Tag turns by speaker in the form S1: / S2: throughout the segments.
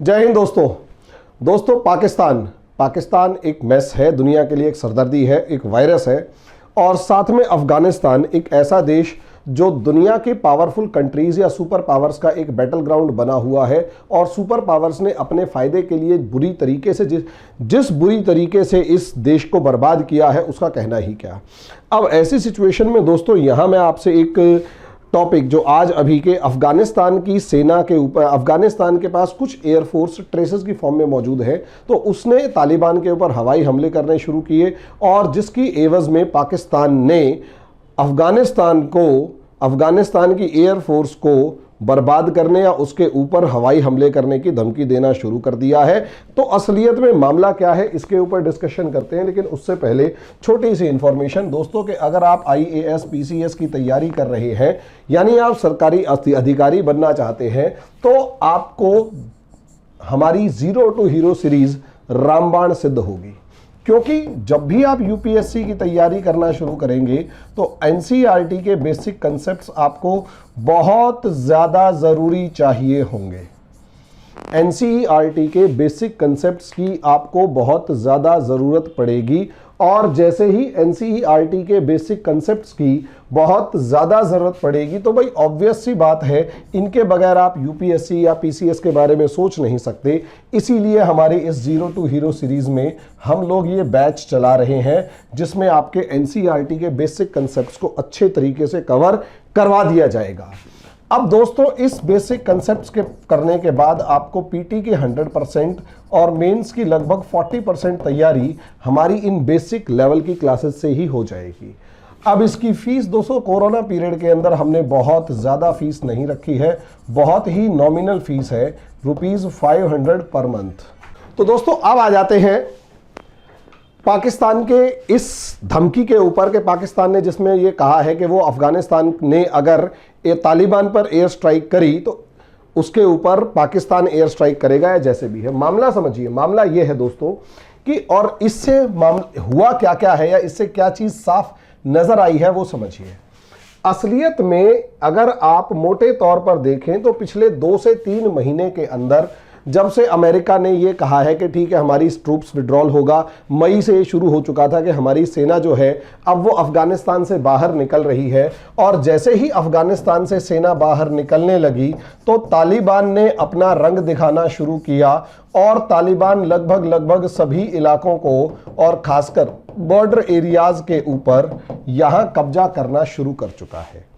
S1: जय हिंद दोस्तों पाकिस्तान एक मैस है, दुनिया के लिए एक सरदर्दी है, एक वायरस है। और साथ में अफगानिस्तान एक ऐसा देश जो दुनिया के पावरफुल कंट्रीज या सुपर पावर्स का एक बैटल ग्राउंड बना हुआ है। और सुपर पावर्स ने अपने फायदे के लिए बुरी तरीके से जिस बुरी तरीके से इस देश को बर्बाद किया है उसका कहना ही क्या। अब ऐसी सिचुएशन में दोस्तों यहाँ मैं आपसे एक टॉपिक जो आज अभी के अफगानिस्तान की सेना के ऊपर, अफगानिस्तान के पास कुछ एयरफोर्स ट्रेसेस की फॉर्म में मौजूद है, तो उसने तालिबान के ऊपर हवाई हमले करने शुरू किए और जिसकी एवज में पाकिस्तान ने अफगानिस्तान की एयरफोर्स को बर्बाद करने या उसके ऊपर हवाई हमले करने की धमकी देना शुरू कर दिया है। तो असलियत में मामला क्या है इसके ऊपर डिस्कशन करते हैं, लेकिन उससे पहले छोटी सी इंफॉर्मेशन दोस्तों कि अगर आप IAS PCS की तैयारी कर रहे हैं यानी आप सरकारी अधिकारी बनना चाहते हैं तो आपको हमारी जीरो टू हीरो सीरीज रामबाण सिद्ध होगी। क्योंकि जब भी आप UPSC की तैयारी करना शुरू करेंगे तो NCERT के बेसिक कंसेप्ट्स आपको बहुत ज़्यादा ज़रूरी चाहिए होंगे। NCERT के बेसिक कंसेप्ट्स की आपको बहुत ज़्यादा ज़रूरत पड़ेगी और जैसे ही NCERT के बेसिक कंसेप्ट्स की बहुत ज़्यादा ज़रूरत पड़ेगी तो भाई ऑब्वियस सी बात है इनके बगैर आप UPSC या PCS के बारे में सोच नहीं सकते। इसीलिए हमारी इस जीरो टू हीरो सीरीज़ में हम लोग ये बैच चला रहे हैं जिसमें आपके NCERT के बेसिक कंसेप्ट्स को अच्छे तरीके से कवर करवा दिया जाएगा। अब दोस्तों इस बेसिक कंसेप्ट्स के करने के बाद आपको PT की 100% और मेंस की लगभग 40% तैयारी हमारी इन बेसिक लेवल की क्लासेस से ही हो जाएगी। अब इसकी फीस दोस्तों कोरोना पीरियड के अंदर हमने बहुत ज़्यादा फीस नहीं रखी है, बहुत ही नॉमिनल फीस है, ₹500 पर मंथ। तो दोस्तों अब आ जाते हैं पाकिस्तान के इस धमकी के ऊपर कि पाकिस्तान ने जिसमें ये कहा है कि वो अफगानिस्तान ने अगर तालिबान पर एयर स्ट्राइक करी तो उसके ऊपर पाकिस्तान एयर स्ट्राइक करेगा या जैसे भी है। मामला समझिए, मामला ये है दोस्तों कि और इससे हुआ क्या क्या है या इससे क्या चीज़ साफ नज़र आई है वो समझिए। असलियत में अगर आप मोटे तौर पर देखें तो पिछले 2 से 3 महीने के अंदर जब से अमेरिका ने ये कहा है कि ठीक है हमारी ट्रूप्स विड्रॉल होगा, मई से शुरू हो चुका था कि हमारी सेना जो है अब वो अफगानिस्तान से बाहर निकल रही है। और जैसे ही अफगानिस्तान से सेना बाहर निकलने लगी तो तालिबान ने अपना रंग दिखाना शुरू किया और तालिबान लगभग सभी इलाकों को और खासकर बॉर्डर एरियाज के ऊपर यहाँ कब्जा करना शुरू कर चुका है।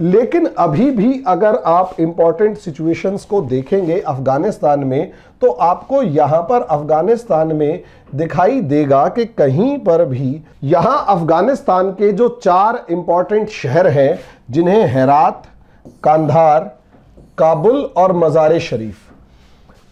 S1: लेकिन अभी भी अगर आप इंपॉर्टेंट सिचुएशंस को देखेंगे अफगानिस्तान में तो आपको यहां पर अफगानिस्तान में दिखाई देगा कि कहीं पर भी यहां अफगानिस्तान के जो 4 इंपॉर्टेंट शहर हैं जिन्हें हेरात, कांधार, काबुल और मज़ार शरीफ।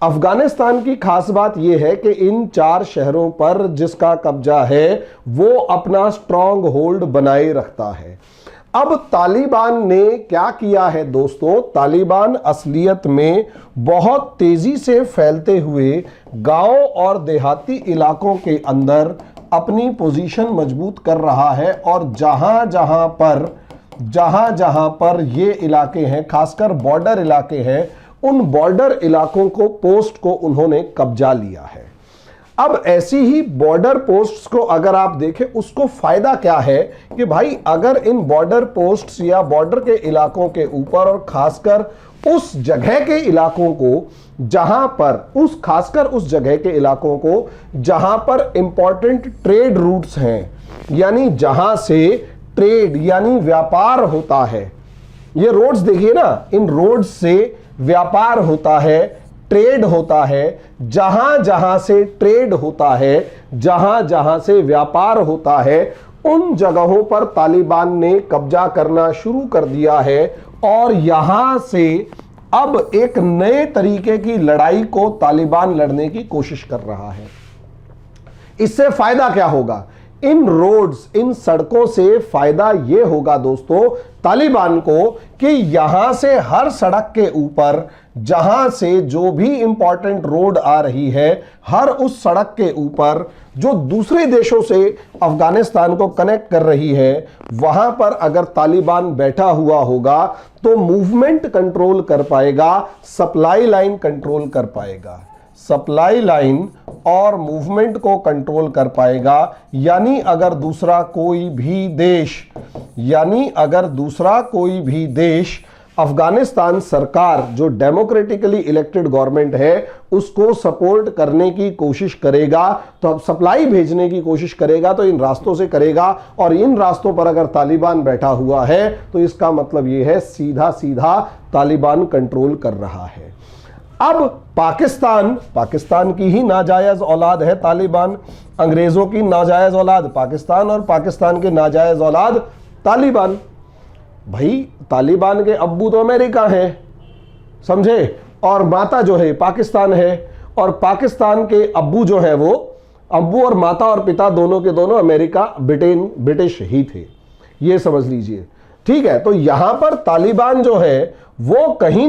S1: अफगानिस्तान की खास बात यह है कि इन 4 शहरों पर जिसका कब्जा है वो अपना स्ट्रॉन्ग होल्ड बनाए रखता है। अब तालिबान ने क्या किया है दोस्तों, तालिबान असलियत में बहुत तेजी से फैलते हुए गांव और देहाती इलाकों के अंदर अपनी पोजीशन मजबूत कर रहा है और जहां जहां पर ये इलाके हैं, खासकर बॉर्डर इलाके हैं, उन बॉर्डर इलाकों को पोस्ट को उन्होंने कब्जा लिया है। अब ऐसी ही बॉर्डर पोस्ट्स को अगर आप देखें उसको फायदा क्या है कि भाई अगर इन बॉर्डर पोस्ट्स या बॉर्डर के इलाकों के ऊपर और खासकर उस जगह के इलाकों को जहां पर इंपॉर्टेंट ट्रेड रूट्स हैं, यानी जहां से ट्रेड यानी व्यापार होता है, ये रोड्स देखिए ना, इन रोड्स से व्यापार होता है, ट्रेड होता है, जहां से ट्रेड होता है, जहां से व्यापार होता है, उन जगहों पर तालिबान ने कब्जा करना शुरू कर दिया है। और यहां से अब एक नए तरीके की लड़ाई को तालिबान लड़ने की कोशिश कर रहा है। इससे फायदा क्या होगा? इन रोड्स, इन सड़कों से फायदा यह होगा दोस्तों तालिबान को कि यहां से हर सड़क के ऊपर, जहां से जो भी इंपॉर्टेंट रोड आ रही है, हर उस सड़क के ऊपर जो दूसरे देशों से अफगानिस्तान को कनेक्ट कर रही है, वहां पर अगर तालिबान बैठा हुआ होगा तो मूवमेंट कंट्रोल कर पाएगा, सप्लाई लाइन कंट्रोल कर पाएगा, सप्लाई लाइन और मूवमेंट को कंट्रोल कर पाएगा। यानी अगर दूसरा कोई भी देश अफगानिस्तान सरकार, जो डेमोक्रेटिकली इलेक्टेड गवर्नमेंट है, उसको सपोर्ट करने की कोशिश करेगा, तो अब सप्लाई भेजने की कोशिश करेगा तो इन रास्तों से करेगा, और इन रास्तों पर अगर तालिबान बैठा हुआ है तो इसका मतलब यह है सीधा सीधा तालिबान कंट्रोल कर रहा है। अब पाकिस्तान की ही नाजायज औलाद है तालिबान, अंग्रेजों की नाजायज औलाद पाकिस्तान और पाकिस्तान के नाजायज औलाद तालिबान। भाई तालिबान के अब्बू तो अमेरिका हैं, समझे, और माता जो है पाकिस्तान है, और पाकिस्तान के अब्बू जो है वो अब्बू और माता और पिता दोनों के दोनों अमेरिका ब्रिटिश ही थे, ये समझ लीजिए। ठीक है, तो यहां पर तालिबान जो है वो कहीं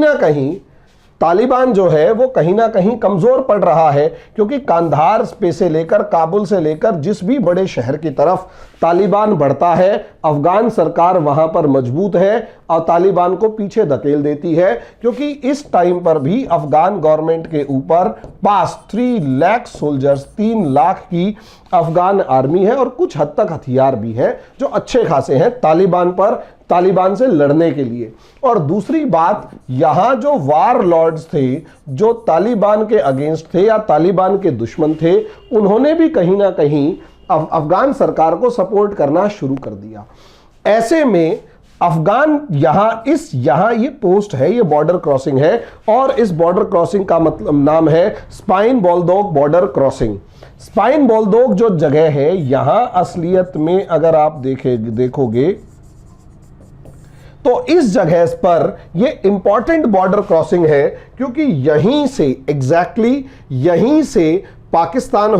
S1: ना कहीं कमजोर पड़ रहा है, क्योंकि कांधार से लेकर काबुल से लेकर जिस भी बड़े शहर की तरफ तालिबान बढ़ता है, अफगान सरकार वहां पर मजबूत है और तालिबान को पीछे धकेल देती है, क्योंकि इस टाइम पर भी अफगान गवर्नमेंट के ऊपर पास 3 लाख सोल्जर्स, 3 लाख की अफगान आर्मी है और कुछ हद तक हथियार भी है जो अच्छे खासे हैं तालिबान से लड़ने के लिए। और दूसरी बात, यहां जो वार लॉर्ड्स थे, जो तालिबान के अगेंस्ट थे या तालिबान के दुश्मन थे, उन्होंने भी कहीं ना कहीं अफगान सरकार को सपोर्ट करना शुरू कर दिया। ऐसे में अफगान यहां ये पोस्ट है, ये बॉर्डर क्रॉसिंग है, और इस बॉर्डर क्रॉसिंग का मतलब नाम है स्पाइन बोल्दोग बॉर्डर क्रॉसिंग। स्पाइन बोल्दोग जो जगह है, यहां असलियत में अगर आप देखोगे तो इस जगह पर ये इंपॉर्टेंट बॉर्डर क्रॉसिंग है, क्योंकि यहीं से पाकिस्तान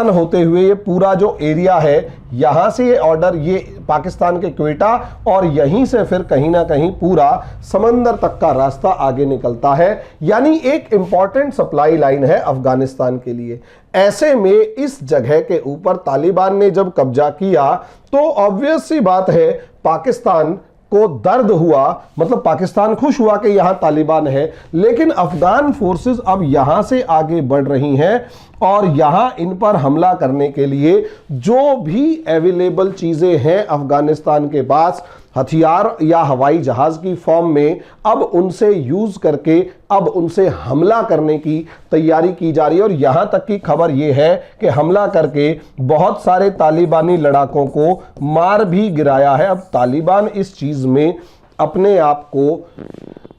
S1: होते हुए ये पूरा जो एरिया है, यहां से ये ऑर्डर, ये पाकिस्तान के क्वेटा, और यहीं से फिर कहीं ना कहीं पूरा समंदर तक का रास्ता आगे निकलता है, यानी एक इंपॉर्टेंट सप्लाई लाइन है अफगानिस्तान के लिए। ऐसे में इस जगह के ऊपर तालिबान ने जब कब्जा किया तो ऑब्वियस सी बात है पाकिस्तान को दर्द हुआ, मतलब पाकिस्तान खुश हुआ कि यहां तालिबान है, लेकिन अफगान फोर्सेस अब यहां से आगे बढ़ रही हैं और यहां इन पर हमला करने के लिए जो भी अवेलेबल चीजें हैं अफगानिस्तान के पास, हथियार या हवाई जहाज की फॉर्म में, अब उनसे यूज करके अब उनसे हमला करने की तैयारी की जा रही है। और यहां तक की खबर यह है कि हमला करके बहुत सारे तालिबानी लड़ाकों को मार भी गिराया है। अब तालिबान इस चीज में अपने आप को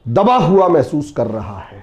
S1: दबा हुआ महसूस कर रहा है,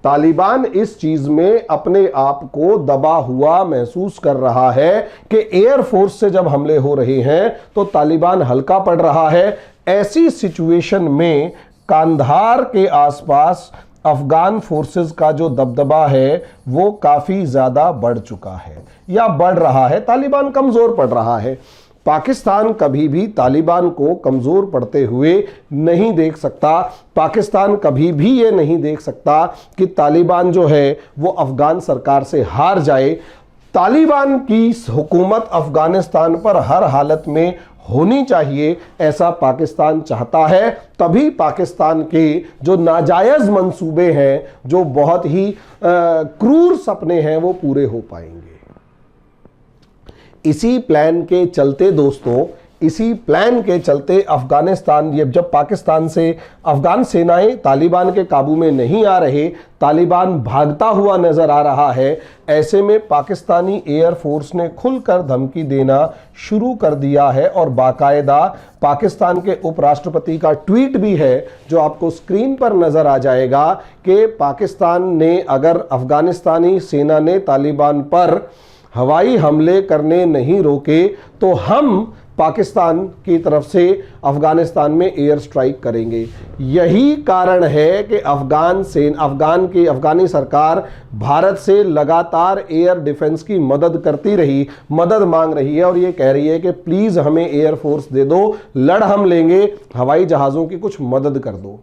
S1: तालिबान इस चीज में अपने आप को दबा हुआ महसूस कर रहा है कि एयरफोर्स से जब हमले हो रहे हैं तो तालिबान हल्का पड़ रहा है। ऐसी सिचुएशन में कांधार के आसपास अफगान फोर्सेस का जो दबदबा है वो काफी ज्यादा बढ़ चुका है या बढ़ रहा है, तालिबान कमजोर पड़ रहा है। पाकिस्तान कभी भी तालिबान को कमजोर पड़ते हुए नहीं देख सकता। पाकिस्तान कभी भी ये नहीं देख सकता कि तालिबान जो है वो अफगान सरकार से हार जाए। तालिबान की हुकूमत अफगानिस्तान पर हर हालत में होनी चाहिए, ऐसा पाकिस्तान चाहता है। तभी पाकिस्तान के जो नाजायज मंसूबे हैं, जो बहुत ही क्रूर सपने हैं, वो पूरे हो पाएंगे। इसी प्लान के चलते अफगानिस्तान, जब पाकिस्तान से अफगान सेनाएं तालिबान के काबू में नहीं आ रहे, तालिबान भागता हुआ नजर आ रहा है, ऐसे में पाकिस्तानी एयरफोर्स ने खुलकर धमकी देना शुरू कर दिया है। और बाकायदा पाकिस्तान के उपराष्ट्रपति का ट्वीट भी है जो आपको स्क्रीन पर नजर आ जाएगा कि पाकिस्तान ने, अगर अफगानिस्तानी सेना ने तालिबान पर हवाई हमले करने नहीं रोके तो हम पाकिस्तान की तरफ से अफगानिस्तान में एयर स्ट्राइक करेंगे। यही कारण है कि अफगानी सरकार भारत से लगातार एयर डिफेंस की मदद करती रही, मदद मांग रही है और ये कह रही है कि प्लीज हमें एयर फोर्स दे दो, लड़ हम लेंगे, हवाई जहाजों की कुछ मदद कर दो।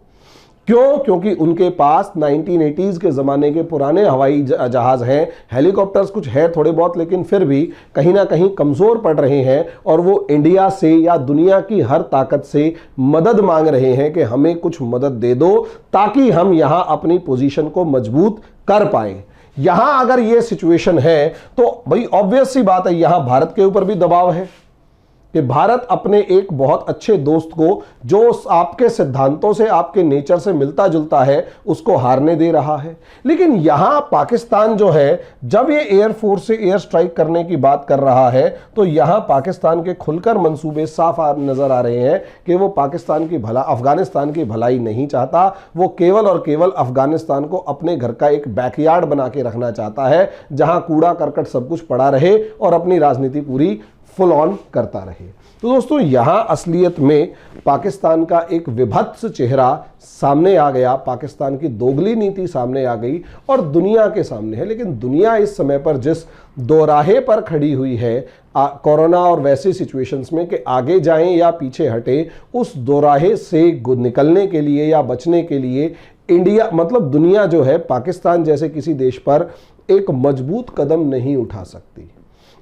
S1: क्यों? क्योंकि उनके पास 1980s के ज़माने के पुराने हवाई जहाज़ हैं, हेलीकॉप्टर्स कुछ है थोड़े बहुत, लेकिन फिर भी कहीं ना कहीं कमज़ोर पड़ रहे हैं और वो इंडिया से या दुनिया की हर ताकत से मदद मांग रहे हैं कि हमें कुछ मदद दे दो ताकि हम यहाँ अपनी पोजीशन को मजबूत कर पाएं। यहाँ अगर ये सिचुएशन है तो भाई ऑब्वियस सी बात है, यहाँ भारत के ऊपर भी दबाव है कि भारत अपने एक बहुत अच्छे दोस्त को, जो आपके सिद्धांतों से, आपके नेचर से मिलता जुलता है, उसको हारने दे रहा है। लेकिन यहां पाकिस्तान जो है, जब ये एयरफोर्स से एयर स्ट्राइक करने की बात कर रहा है तो यहां पाकिस्तान के खुलकर मंसूबे साफ नजर आ रहे हैं कि वो अफगानिस्तान की भलाई नहीं चाहता। वो केवल और केवल अफगानिस्तान को अपने घर का एक बैकयार्ड बना के रखना चाहता है, जहां कूड़ा करकट सब कुछ पड़ा रहे और अपनी राजनीति पूरी फुल ऑन करता रहे। तो दोस्तों, यहां असलियत में पाकिस्तान का एक विभत्स चेहरा सामने आ गया, पाकिस्तान की दोगली नीति सामने आ गई और दुनिया के सामने है। लेकिन दुनिया इस समय पर जिस दोराहे पर खड़ी हुई है कोरोना और वैसे सिचुएशंस में कि आगे जाएं या पीछे हटे, उस दोराहे से निकलने के लिए या बचने के लिए इंडिया मतलब दुनिया जो है, पाकिस्तान जैसे किसी देश पर एक मजबूत कदम नहीं उठा सकती।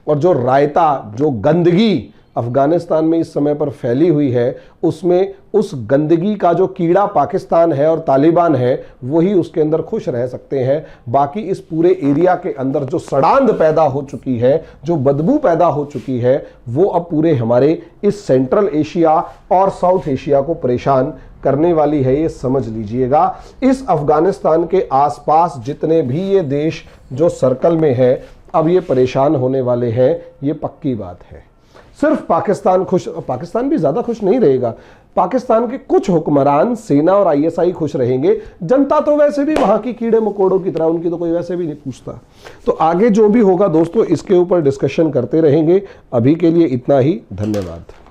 S1: और जो रायता, जो गंदगी अफगानिस्तान में इस समय पर फैली हुई है, उसमें उस गंदगी का जो कीड़ा पाकिस्तान है और तालिबान है, वही उसके अंदर खुश रह सकते हैं। बाकी इस पूरे एरिया के अंदर जो सड़ांध पैदा हो चुकी है, जो बदबू पैदा हो चुकी है, वो अब पूरे हमारे इस सेंट्रल एशिया और साउथ एशिया को परेशान करने वाली है। ये समझ लीजिएगा, इस अफगानिस्तान के आसपास जितने भी ये देश जो सर्कल में है, अब ये परेशान होने वाले हैं, ये पक्की बात है। सिर्फ पाकिस्तान भी ज्यादा खुश नहीं रहेगा। पाकिस्तान के कुछ हुक्मरान, सेना और आईएसआई खुश रहेंगे। जनता तो वैसे भी वहां की कीड़े मकोड़ों की तरह, उनकी तो कोई वैसे भी नहीं पूछता। तो आगे जो भी होगा दोस्तों, इसके ऊपर डिस्कशन करते रहेंगे। अभी के लिए इतना ही, धन्यवाद।